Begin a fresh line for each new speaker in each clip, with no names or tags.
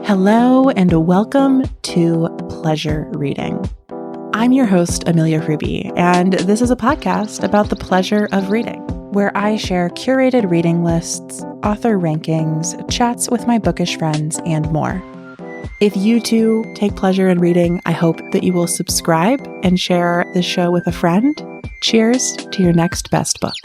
Hello and welcome to Pleasure Reading. I'm your host, Amelia Ruby, and this is a podcast about the pleasure of reading, where I share curated reading lists, author rankings, chats with my bookish friends, and more. If you too take pleasure in reading, I hope that you will subscribe and share this show with a friend. Cheers to your next best book.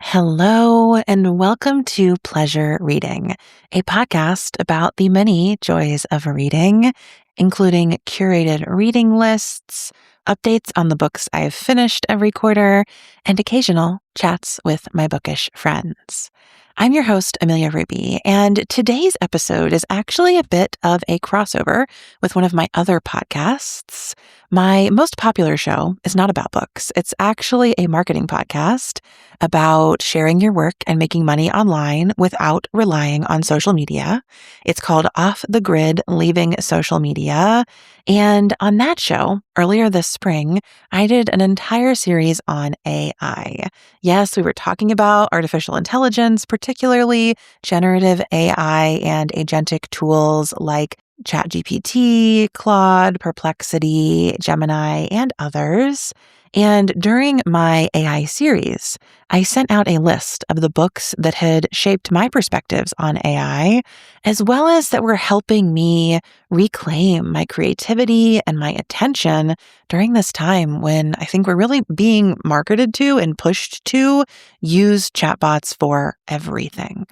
Hello, and welcome to Pleasure Reading, a podcast about the many joys of reading, including curated reading lists, updates on the books I have finished every quarter, and occasional chats with my bookish friends. I'm your host, Amelia Ruby, and today's episode is actually a bit of a crossover with one of my other podcasts. My most popular show is not about books. It's actually a marketing podcast about sharing your work and making money online without relying on social media. It's called Off the Grid, Leaving Social Media. And on that show, earlier this spring, I did an entire series on AI. Yes, we were talking about artificial intelligence, particularly generative AI and agentic tools like ChatGPT, Claude, Perplexity, Gemini, and others. And during my AI series, I sent out a list of the books that had shaped my perspectives on AI, as well as that were helping me reclaim my creativity and my attention during this time when I think we're really being marketed to and pushed to use chatbots for everything.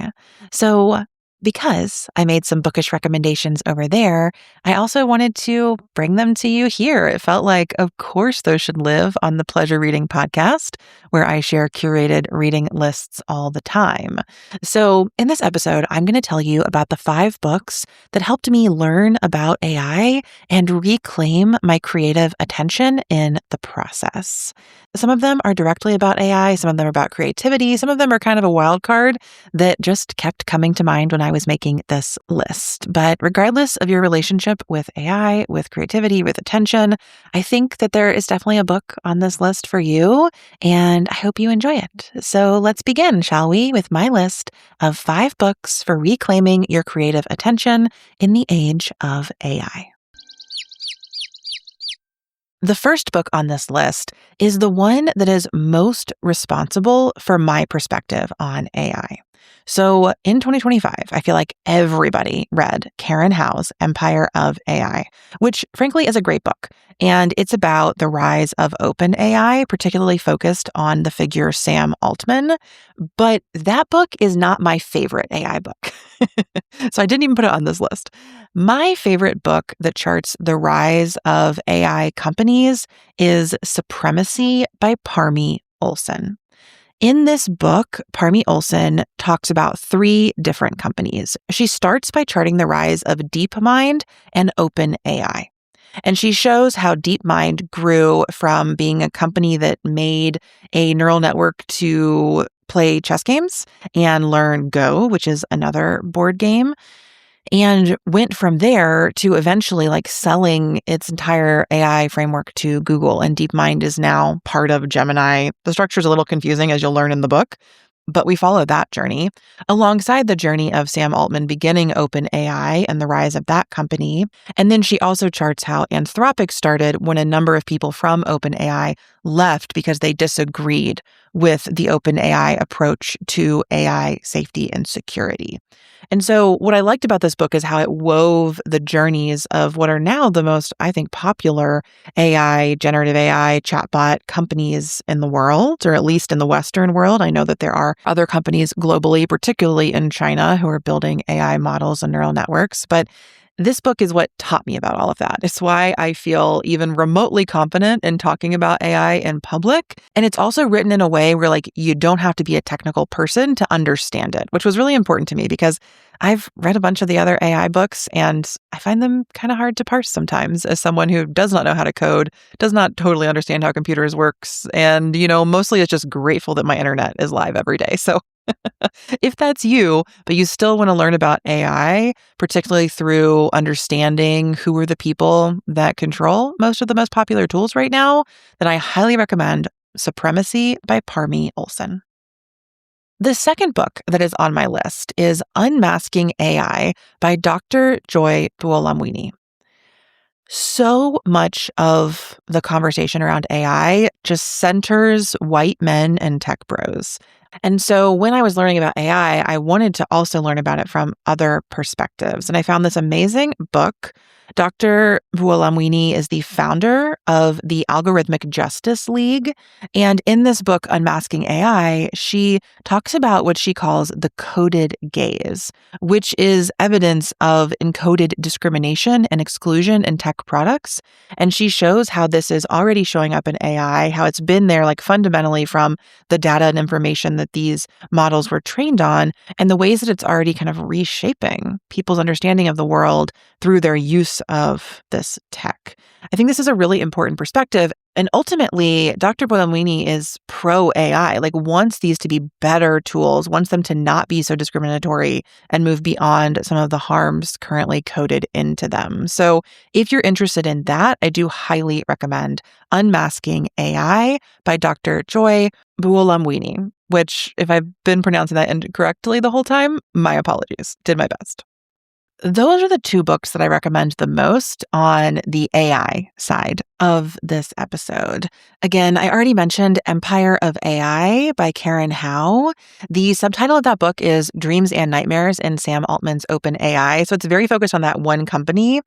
So, because I made some bookish recommendations over there, I also wanted to bring them to you here. It felt like, of course, those should live on the Pleasure Reading podcast, where I share curated reading lists all the time. So in this episode, I'm going to tell you about the 5 books that helped me learn about AI and reclaim my creative attention in the process. Some of them are directly about AI, some of them are about creativity, some of them are kind of a wild card that just kept coming to mind when I was making this list. But regardless of your relationship with AI, with creativity, with attention, I think that there is definitely a book on this list for you, and I hope you enjoy it. So let's begin, shall we, with my list of 5 books for reclaiming your creative attention in the age of AI. The first book on this list is the one that is most responsible for my perspective on AI. So in 2025, I feel like everybody read Karen Howe's Empire of AI, which frankly is a great book. And it's about the rise of OpenAI, particularly focused on the figure Sam Altman. But that book is not my favorite AI book. So I didn't even put it on this list. My favorite book that charts the rise of AI companies is Supremacy by Parmi Olson. In this book, Parmi Olson talks about 3 different companies. She starts by charting the rise of DeepMind and OpenAI. And she shows how DeepMind grew from being a company that made a neural network to play chess games and learn Go, which is another board game, and went from there to eventually selling its entire AI framework to Google. And DeepMind is now part of Gemini. The structure is a little confusing, as you'll learn in the book, but we follow that journey alongside the journey of Sam Altman beginning OpenAI and the rise of that company. And then she also charts how Anthropic started when a number of people from OpenAI left because they disagreed with the OpenAI approach to AI safety and security. And so what I liked about this book is how it wove the journeys of what are now the most, I think, popular AI, generative AI, chatbot companies in the world, or at least in the Western world. I know that there are other companies globally, particularly in China, who are building AI models and neural networks. But this book is what taught me about all of that. It's why I feel even remotely confident in talking about AI in public. And it's also written in a way where you don't have to be a technical person to understand it, which was really important to me because I've read a bunch of the other AI books and I find them kind of hard to parse sometimes as someone who does not know how to code, does not totally understand how computers works. And, mostly is just grateful that my internet is live every day. So if that's you, but you still want to learn about AI, particularly through understanding who are the people that control most of the most popular tools right now, then I highly recommend Supremacy by Parmi Olson. The second book that is on my list is Unmasking AI by Dr. Joy Buolamwini. So much of the conversation around AI just centers white men and tech bros. And so when I was learning about AI, I wanted to also learn about it from other perspectives. And I found this amazing book. Dr. Buolamwini is the founder of the Algorithmic Justice League. And in this book, Unmasking AI, she talks about what she calls the coded gaze, which is evidence of encoded discrimination and exclusion in tech products. And she shows how this is already showing up in AI, how it's been there like fundamentally from the data and information that these models were trained on, and the ways that it's already kind of reshaping people's understanding of the world through their use of this tech. I think this is a really important perspective. And ultimately, Dr. Buolamwini is pro AI, like wants these to be better tools, wants them to not be so discriminatory and move beyond some of the harms currently coded into them. So if you're interested in that, I do highly recommend Unmasking AI by Dr. Joy Buolamwini, which if I've been pronouncing that incorrectly the whole time, my apologies. Did my best. Those are the two books that I recommend the most on the AI side of this episode. Again, I already mentioned Empire of AI by Karen Howe. The subtitle of that book is Dreams and Nightmares in Sam Altman's OpenAI. So it's very focused on that one company.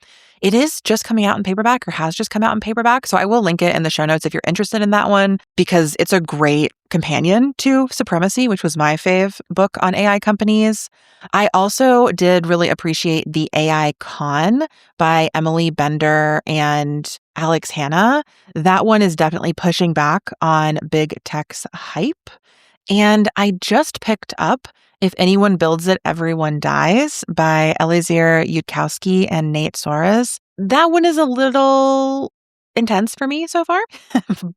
It is just coming out in paperback or has just come out in paperback. So I will link it in the show notes if you're interested in that one, because it's a great companion to Supremacy, which was my fave book on AI companies. I also did really appreciate The AI Con by Emily Bender and Alex Hanna. That one is definitely pushing back on big tech's hype. And I just picked up If Anyone Builds It, Everyone Dies by Eliezer Yudkowsky and Nate Soares. That one is a little intense for me so far,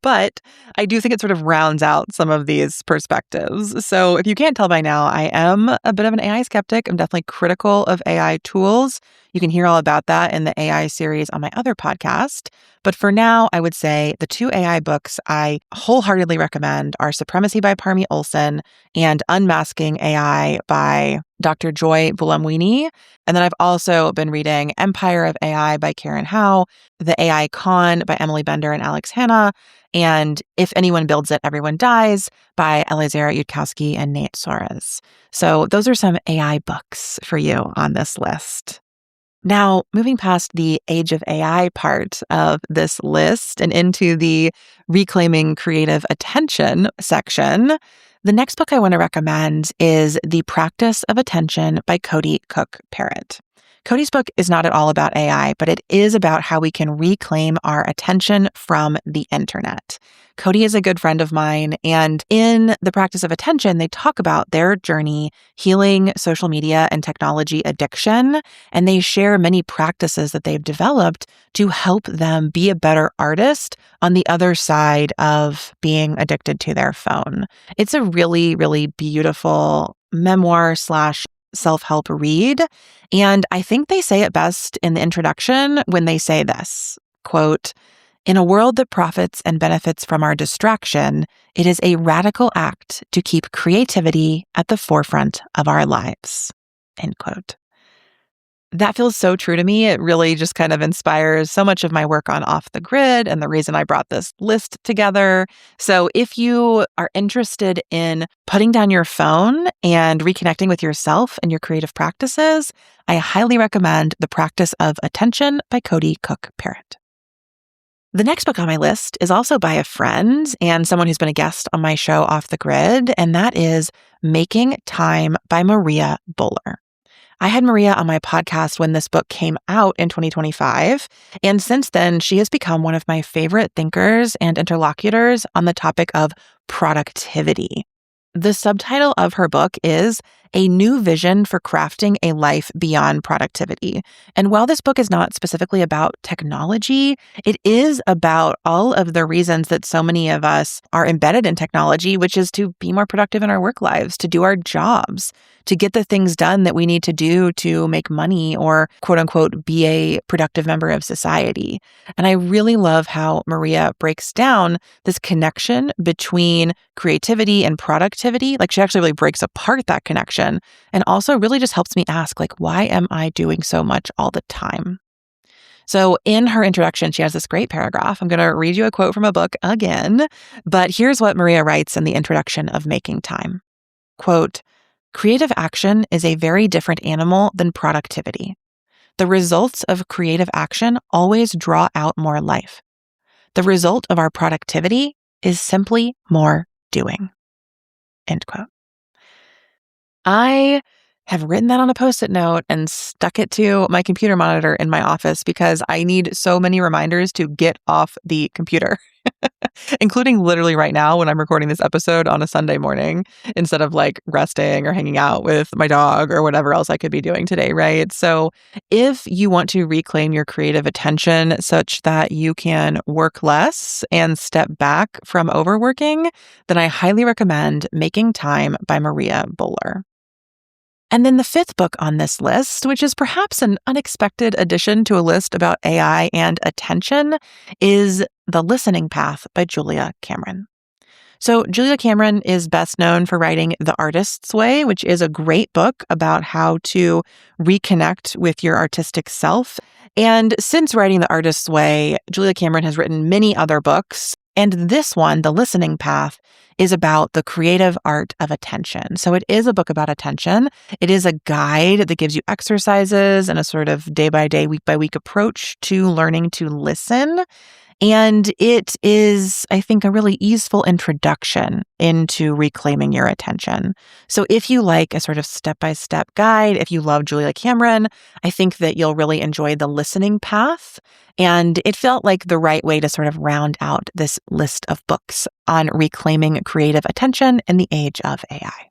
but I do think it sort of rounds out some of these perspectives. So if you can't tell by now, I am a bit of an AI skeptic. I'm definitely critical of AI tools. You can hear all about that in the AI series on my other podcast. But for now, I would say the two AI books I wholeheartedly recommend are Supremacy by Parmi Olson and Unmasking AI by Dr. Joy Buolamwini. And then I've also been reading Empire of AI by Karen Howe, The AI Con by Emily Bender and Alex Hanna, and If Anyone Builds It, Everyone Dies by Eliezer Yudkowsky and Nate Soares. So those are some AI books for you on this list. Now, moving past the age of AI part of this list and into the reclaiming creative attention section, the next book I want to recommend is The Practice of Attention by Cody Cook Parrott. Cody's book is not at all about AI, but it is about how we can reclaim our attention from the internet. Cody is a good friend of mine, and in The Practice of Attention, they talk about their journey healing social media and technology addiction, and they share many practices that they've developed to help them be a better artist on the other side of being addicted to their phone. It's a really, really beautiful memoir / self-help read. And I think they say it best in the introduction when they say this, quote, "In a world that profits and benefits from our distraction, it is a radical act to keep creativity at the forefront of our lives," end quote. That feels so true to me. It really just kind of inspires so much of my work on Off the Grid and the reason I brought this list together. So if you are interested in putting down your phone and reconnecting with yourself and your creative practices, I highly recommend The Practice of Attention by Cody Cook Parrott. The next book on my list is also by a friend and someone who's been a guest on my show Off the Grid, and that is Making Time by Maria Bowler. I had Maria on my podcast when this book came out in 2025, and since then, she has become one of my favorite thinkers and interlocutors on the topic of productivity. The subtitle of her book is A New Vision for Crafting a Life Beyond Productivity. And while this book is not specifically about technology, it is about all of the reasons that so many of us are embedded in technology, which is to be more productive in our work lives, to do our jobs, to get the things done that we need to do to make money or, quote unquote, be a productive member of society. And I really love how Maria breaks down this connection between creativity and productivity. Like, she actually really breaks apart that connection and also really just helps me ask, like, why am I doing so much all the time? So in her introduction, she has this great paragraph. I'm going to read you a quote from a book again, but here's what Maria writes in the introduction of Making Time. Quote, "Creative action is a very different animal than productivity. The results of creative action always draw out more life. The result of our productivity is simply more doing." End quote. I have written that on a Post-it note and stuck it to my computer monitor in my office because I need so many reminders to get off the computer, including literally right now when I'm recording this episode on a Sunday morning instead of like resting or hanging out with my dog or whatever else I could be doing today, right? So if you want to reclaim your creative attention such that you can work less and step back from overworking, then I highly recommend Making Time by Maria Bowler. And then the fifth book on this list, which is perhaps an unexpected addition to a list about AI and attention, is The Listening Path by Julia Cameron. So Julia Cameron is best known for writing The Artist's Way, which is a great book about how to reconnect with your artistic self. And since writing The Artist's Way, Julia Cameron has written many other books. And this one, The Listening Path, is about the creative art of attention. So it is a book about attention. It is a guide that gives you exercises and a sort of day-by-day, week-by-week approach to learning to listen. And it is, I think, a really easeful introduction into reclaiming your attention. So if you like a sort of step-by-step guide, if you love Julia Cameron, I think that you'll really enjoy The Listening Path. And it felt like the right way to sort of round out this list of books on reclaiming creative attention in the age of AI.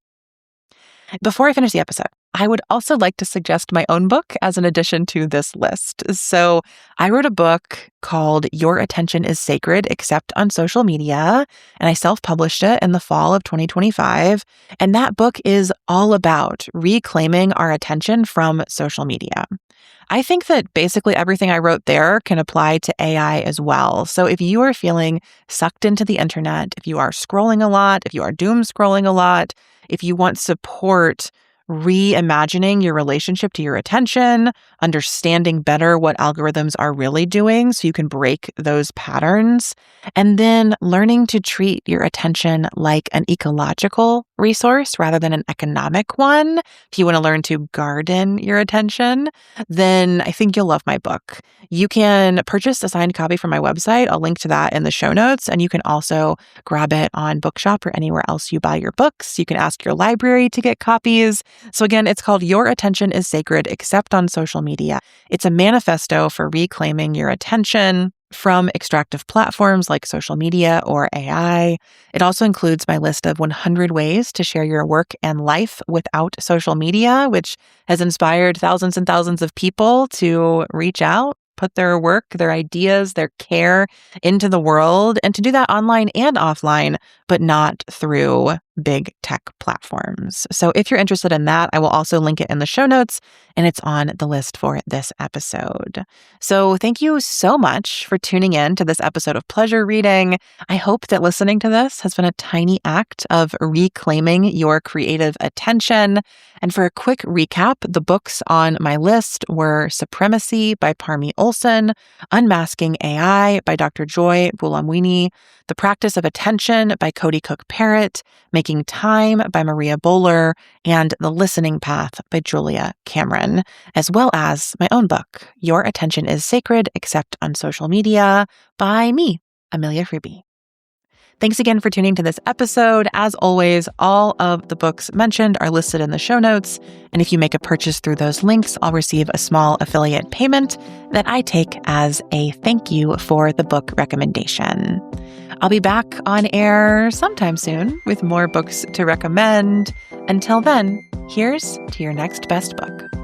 Before I finish the episode, I would also like to suggest my own book as an addition to this list. So I wrote a book called Your Attention is Sacred, Except on Social Media, and I self-published it in the fall of 2025. And that book is all about reclaiming our attention from social media. I think that basically everything I wrote there can apply to AI as well. So if you are feeling sucked into the internet, if you are scrolling a lot, if you are doom scrolling a lot, if you want support reimagining your relationship to your attention, understanding better what algorithms are really doing so you can break those patterns, and then learning to treat your attention like an ecological resource rather than an economic one. If you want to learn to garden your attention, then I think you'll love my book. You can purchase a signed copy from my website. I'll link to that in the show notes. And you can also grab it on Bookshop or anywhere else you buy your books. You can ask your library to get copies. So again, it's called Your Attention is Sacred, Except on Social Media. It's a manifesto for reclaiming your attention from extractive platforms like social media or AI. It also includes my list of 100 ways to share your work and life without social media, which has inspired thousands and thousands of people to reach out, put their work, their ideas, their care into the world, and to do that online and offline, but not through big tech platforms. So if you're interested in that, I will also link it in the show notes, and it's on the list for this episode. So thank you so much for tuning in to this episode of Pleasure Reading. I hope that listening to this has been a tiny act of reclaiming your creative attention. And for a quick recap, the books on my list were Supremacy by Parmi Olson, Unmasking AI by Dr. Joy Buolamwini, The Practice of Attention by Cody Cook Parrott, Making Time by Maria Bowler, and The Listening Path by Julia Cameron, as well as my own book, Your Attention is Sacred, Except on Social Media, by me, Amelia Freebie. Thanks again for tuning to this episode. As always, all of the books mentioned are listed in the show notes. And if you make a purchase through those links, I'll receive a small affiliate payment that I take as a thank you for the book recommendation. I'll be back on air sometime soon with more books to recommend. Until then, Here's to your next best book.